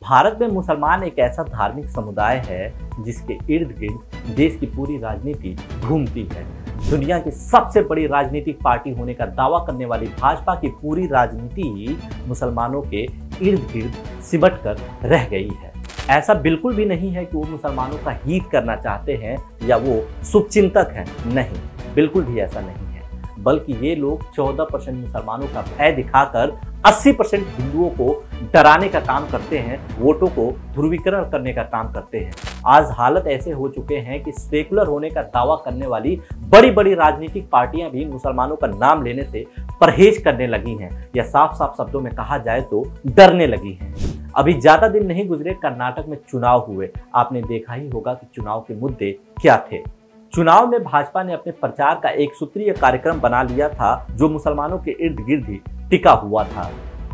भारत में मुसलमान एक ऐसा धार्मिक समुदाय है जिसके इर्द गिर्द देश की पूरी राजनीति घूमती है। दुनिया की सबसे बड़ी राजनीतिक पार्टी होने का दावा करने वाली भाजपा की पूरी राजनीति ही मुसलमानों के इर्द गिर्द सिमट कर रह गई है। ऐसा बिल्कुल भी नहीं है कि वो मुसलमानों का हित करना चाहते हैं या वो शुभचिंतक हैं, नहीं, बिल्कुल भी ऐसा नहीं है। बल्कि ये लोग 14% मुसलमानों का भय दिखाकर 80% हिंदुओं को डराने का काम करते हैं, वोटों को ध्रुवीकरण करने का काम करते हैं। आज हालत ऐसे हो चुके हैं कि सेकुलर होने का दावा करने वाली बड़ी बड़ी राजनीतिक पार्टियां भी मुसलमानों का नाम लेने से परहेज करने लगी हैं या साफ साफ शब्दों में कहा जाए तो डरने लगी हैं। अभी ज्यादा दिन नहीं गुजरे, कर्नाटक में चुनाव हुए। आपने देखा ही होगा कि चुनाव के मुद्दे क्या थे। चुनाव में भाजपा ने अपने प्रचार का एक सूत्रीय कार्यक्रम बना लिया था जो मुसलमानों के इर्द गिर्द ही टिका हुआ था।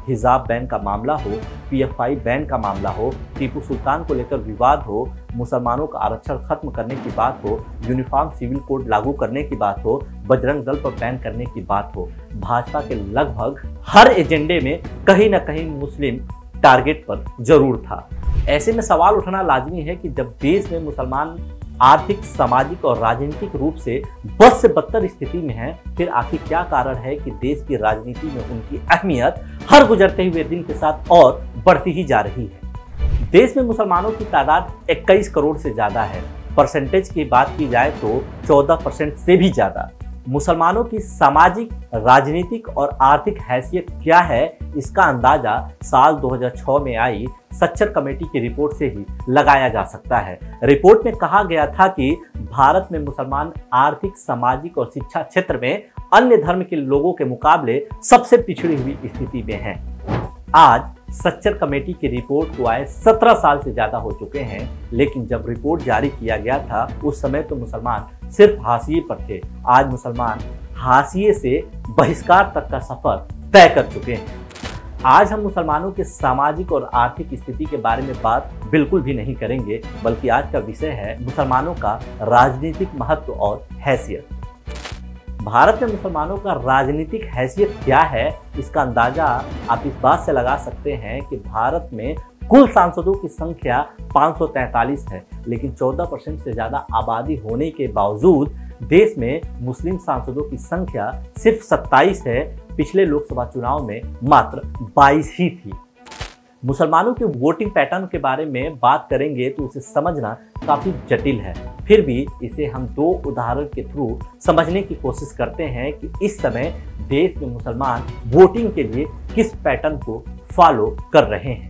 हिजाब बैन का मामला हो, PFI बैन का मामला हो, टीपू सुल्तान को लेकर विवाद हो, मुसलमानों का आरक्षण खत्म करने की बात हो, यूनिफॉर्म सिविल कोड लागू करने की बात हो, बजरंग दल पर बैन करने की बात हो, भाजपा के लगभग हर एजेंडे में कहीं ना कहीं मुस्लिम टारगेट पर जरूर था। ऐसे में सवाल उठना लाजमी है कि जब देश में मुसलमान आर्थिक, सामाजिक और राजनीतिक रूप से बद से बदतर स्थिति में है, फिर आखिर क्या कारण है कि देश की राजनीति में उनकी अहमियत हर गुजरते हुए दिन के साथ और बढ़ती ही जा रही है। देश में मुसलमानों की तादाद 21 करोड़ से ज्यादा है। परसेंटेज की बात की जाए तो 14% से भी ज्यादा। मुसलमानों की सामाजिक, राजनीतिक और आर्थिक हैसियत क्या है, इसका अंदाजा साल 2006 में आई सच्चर कमेटी की रिपोर्ट से ही लगाया जा सकता है। रिपोर्ट में कहा गया था कि भारत में मुसलमान आर्थिक, सामाजिक और शिक्षा क्षेत्र में अन्य धर्म के लोगों के मुकाबले सबसे पिछड़ी हुई स्थिति में हैं। आज सच्चर कमेटी की रिपोर्ट को आए 17 साल से ज्यादा हो चुके हैं, लेकिन जब रिपोर्ट जारी किया गया था उस समय तो मुसलमान सिर्फ हाशिए पर थे। आज मुसलमान हाशिए से बहिष्कार तक का सफर तय कर चुके हैं। आज हम मुसलमानों के सामाजिक और आर्थिक स्थिति के बारे में बात बिल्कुल भी नहीं करेंगे, बल्कि आज का विषय है मुसलमानों का राजनीतिक महत्व और हैसियत। भारत में मुसलमानों का राजनीतिक हैसियत क्या है, इसका अंदाजा आप इस बात से लगा सकते हैं कि भारत में कुल सांसदों की संख्या 543 है, लेकिन 14% से ज्यादा आबादी होने के बावजूद देश में मुस्लिम सांसदों की संख्या सिर्फ 27 है। पिछले लोकसभा चुनाव में मात्र 22 ही थी। मुसलमानों के वोटिंग पैटर्न के बारे में बात करेंगे तो उसे समझना काफी जटिल है। फिर भी इसे हम दो उदाहरण के थ्रू समझने की कोशिश करते हैं कि इस समय देश में मुसलमान वोटिंग के लिए किस पैटर्न को फॉलो कर रहे हैं।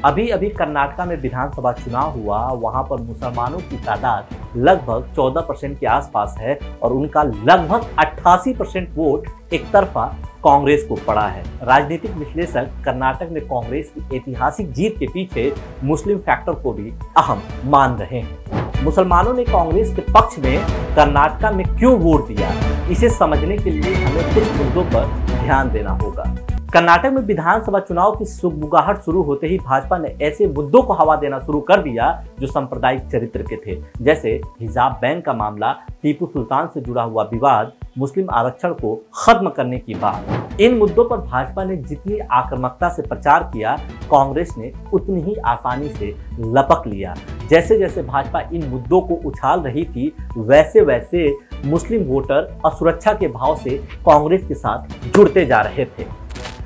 अभी अभी कर्नाटक में विधानसभा चुनाव हुआ, वहां पर मुसलमानों की तादाद लगभग 14% के आसपास है और उनका लगभग 88% वोट एक तरफा कांग्रेस को पड़ा है। राजनीतिक विश्लेषक कर्नाटक में कांग्रेस की ऐतिहासिक जीत के पीछे मुस्लिम फैक्टर को भी अहम मान रहे हैं। मुसलमानों ने कांग्रेस के पक्ष में कर्नाटक में क्यों वोट दिया, इसे समझने के लिए हमें कुछ मुद्दों पर ध्यान देना होगा। कर्नाटक में विधानसभा चुनाव की सुगबुगाहट शुरू होते ही भाजपा ने ऐसे मुद्दों को हवा देना शुरू कर दिया जो सांप्रदायिक चरित्र के थे, जैसे हिजाब बैन का मामला, टीपू सुल्तान से जुड़ा हुआ विवाद, मुस्लिम आरक्षण को खत्म करने की बात। इन मुद्दों पर भाजपा ने जितनी आक्रामकता से प्रचार किया, कांग्रेस ने उतनी ही आसानी से लपक लिया। जैसे जैसे भाजपा इन मुद्दों को उछाल रही थी, वैसे वैसे मुस्लिम वोटर असुरक्षा के भाव से कांग्रेस के साथ जुड़ते जा रहे थे।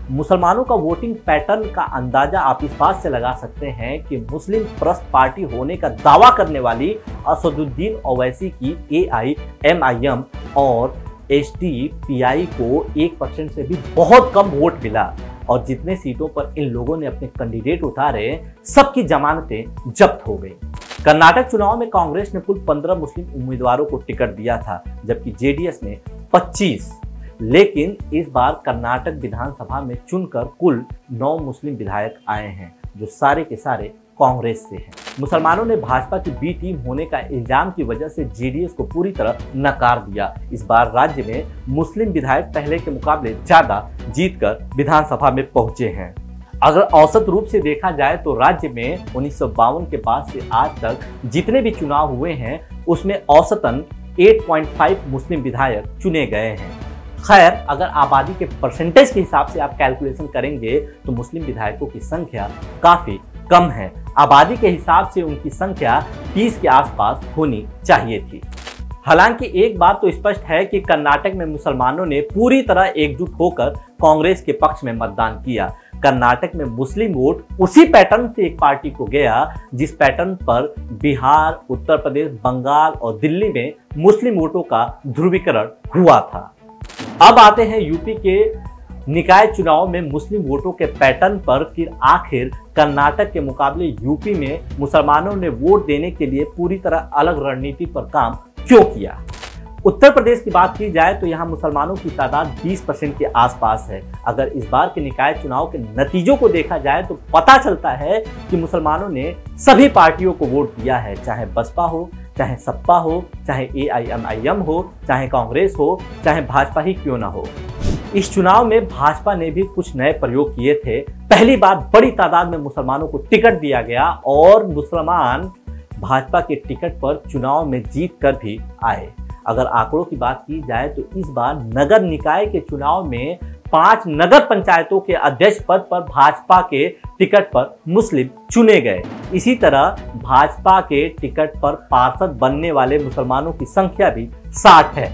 मुसलमानों का वोटिंग पैटर्न का अंदाजा आप इस बात से लगा सकते हैं कि मुस्लिम परस्त पार्टी होने का दावा करने वाली असदुद्दीन ओवैसी की AIMIM और HDPI को 1% से भी बहुत कम वोट मिला और जितने सीटों पर इन लोगों ने अपने कैंडिडेट उतारे, सबकी जमानतें जब्त हो गई। कर्नाटक चुनाव में कांग्रेस ने कुल 15 मुस्लिम उम्मीदवारों को टिकट दिया था, जबकि JDS ने 25। लेकिन इस बार कर्नाटक विधानसभा में चुनकर कुल 9 मुस्लिम विधायक आए हैं, जो सारे के सारे कांग्रेस से हैं। मुसलमानों ने भाजपा की बी टीम होने का इल्जाम की वजह से JDS को पूरी तरह नकार दिया। इस बार राज्य में मुस्लिम विधायक पहले के मुकाबले ज्यादा जीतकर विधानसभा में पहुंचे हैं। अगर औसत रूप से देखा जाए तो राज्य में 1952 के बाद से आज तक जितने भी चुनाव हुए हैं उसमें औसतन 8.5 मुस्लिम विधायक चुने गए हैं। खैर, अगर आबादी के परसेंटेज के हिसाब से आप कैलकुलेशन करेंगे तो मुस्लिम विधायकों की संख्या काफी कम है। आबादी के हिसाब से उनकी संख्या 30 के आसपास होनी चाहिए थी। हालांकि एक बात तो स्पष्ट है कि कर्नाटक में मुसलमानों ने पूरी तरह एकजुट होकर कांग्रेस के पक्ष में मतदान किया। कर्नाटक में मुस्लिम वोट उसी पैटर्न से एक पार्टी को गया जिस पैटर्न पर बिहार, उत्तर प्रदेश, बंगाल और दिल्ली में मुस्लिम वोटों का ध्रुवीकरण हुआ था। अब आते हैं यूपी के निकाय चुनाव में मुस्लिम वोटों के पैटर्न पर कि आखिर कर्नाटक के मुकाबले यूपी में मुसलमानों ने वोट देने के लिए पूरी तरह अलग रणनीति पर काम क्यों किया। उत्तर प्रदेश की बात की जाए तो यहाँ मुसलमानों की तादाद 20% के आसपास है। अगर इस बार के निकाय चुनाव के नतीजों को देखा जाए तो पता चलता है कि मुसलमानों ने सभी पार्टियों को वोट दिया है, चाहे बसपा हो, चाहे सपा हो, चाहे AIMIM हो, चाहे कांग्रेस हो, चाहे भाजपा ही क्यों ना हो। इस चुनाव में भाजपा ने भी कुछ नए प्रयोग किए थे। पहली बार बड़ी तादाद में मुसलमानों को टिकट दिया गया और मुसलमान भाजपा के टिकट पर चुनाव में जीत कर भी आए। अगर आंकड़ों की बात की जाए तो इस बार नगर निकाय के चुनाव में 5 नगर पंचायतों के अध्यक्ष पद पर भाजपा के टिकट पर मुस्लिम चुने गए। इसी तरह भाजपा के टिकट पर पार्षद बनने वाले मुसलमानों की संख्या भी 60 है।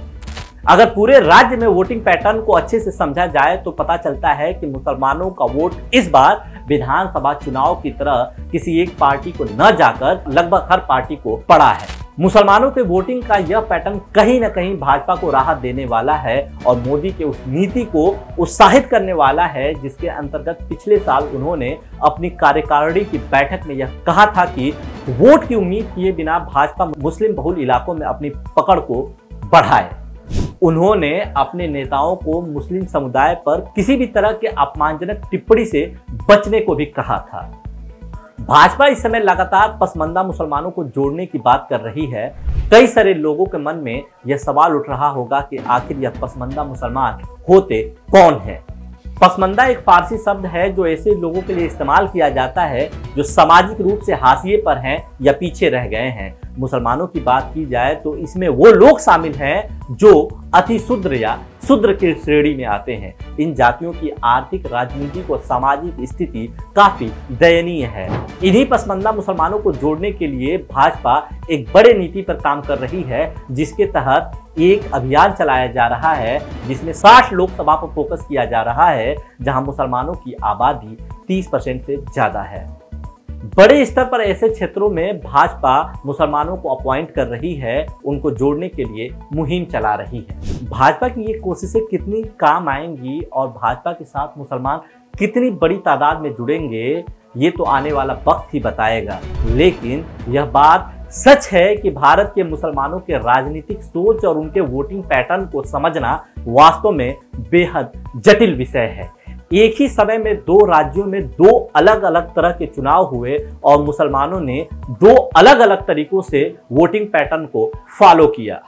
अगर पूरे राज्य में वोटिंग पैटर्न को अच्छे से समझा जाए तो पता चलता है कि मुसलमानों का वोट इस बार विधानसभा चुनाव की तरह किसी एक पार्टी को न जाकर लगभग हर पार्टी को पड़ा है। मुसलमानों के वोटिंग का यह पैटर्न कहीं न कहीं भाजपा को राहत देने वाला है और मोदी के उस नीति को उत्साहित करने वाला है जिसके अंतर्गत पिछले साल उन्होंने अपनी कार्यकारिणी की बैठक में यह कहा था कि वोट की उम्मीद किए बिना भाजपा मुस्लिम बहुल इलाकों में अपनी पकड़ को बढ़ाए। उन्होंने अपने नेताओं को मुस्लिम समुदाय पर किसी भी तरह के अपमानजनक टिप्पणी से बचने को भी कहा था। भाजपा इस समय लगातार पसमंदा मुसलमानों को जोड़ने की बात कर रही है। कई सारे लोगों के मन में यह सवाल उठ रहा होगा कि आखिर यह पसमंदा मुसलमान होते कौन है। पसमंदा एक फारसी शब्द है जो ऐसे लोगों के लिए इस्तेमाल किया जाता है जो सामाजिक रूप से हाशिए पर हैं या पीछे रह गए हैं। मुसलमानों की बात की जाए तो इसमें वो लोग शामिल हैं जो अति शूद्र या शूद्र की श्रेणी में आते हैं। इन जातियों की आर्थिक, राजनीतिक और सामाजिक स्थिति काफी दयनीय है। इन्हीं पसमंदा मुसलमानों को जोड़ने के लिए भाजपा एक बड़े नीति पर काम कर रही है जिसके तहत एक अभियान चलाया जा रहा है जिसमें 60 लोकसभा पर फोकस किया जा रहा है जहां मुसलमानों की आबादी 30% से ज्यादा है। बड़े स्तर पर ऐसे क्षेत्रों में भाजपा मुसलमानों को अपॉइंट कर रही है, उनको जोड़ने के लिए मुहिम चला रही है। भाजपा की ये कोशिशें कितनी काम आएंगी और भाजपा के साथ मुसलमान कितनी बड़ी तादाद में जुड़ेंगे ये तो आने वाला वक्त ही बताएगा। लेकिन यह बात सच है कि भारत के मुसलमानों के राजनीतिक सोच और उनके वोटिंग पैटर्न को समझना वास्तव में बेहद जटिल विषय है। एक ही समय में 2 राज्यों में 2 अलग अलग तरह के चुनाव हुए और मुसलमानों ने 2 अलग अलग तरीकों से वोटिंग पैटर्न को फॉलो किया।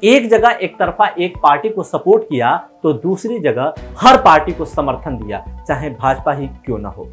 एक जगह एक तरफा एक पार्टी को सपोर्ट किया तो दूसरी जगह हर पार्टी को समर्थन दिया, चाहे भाजपा ही क्यों ना हो।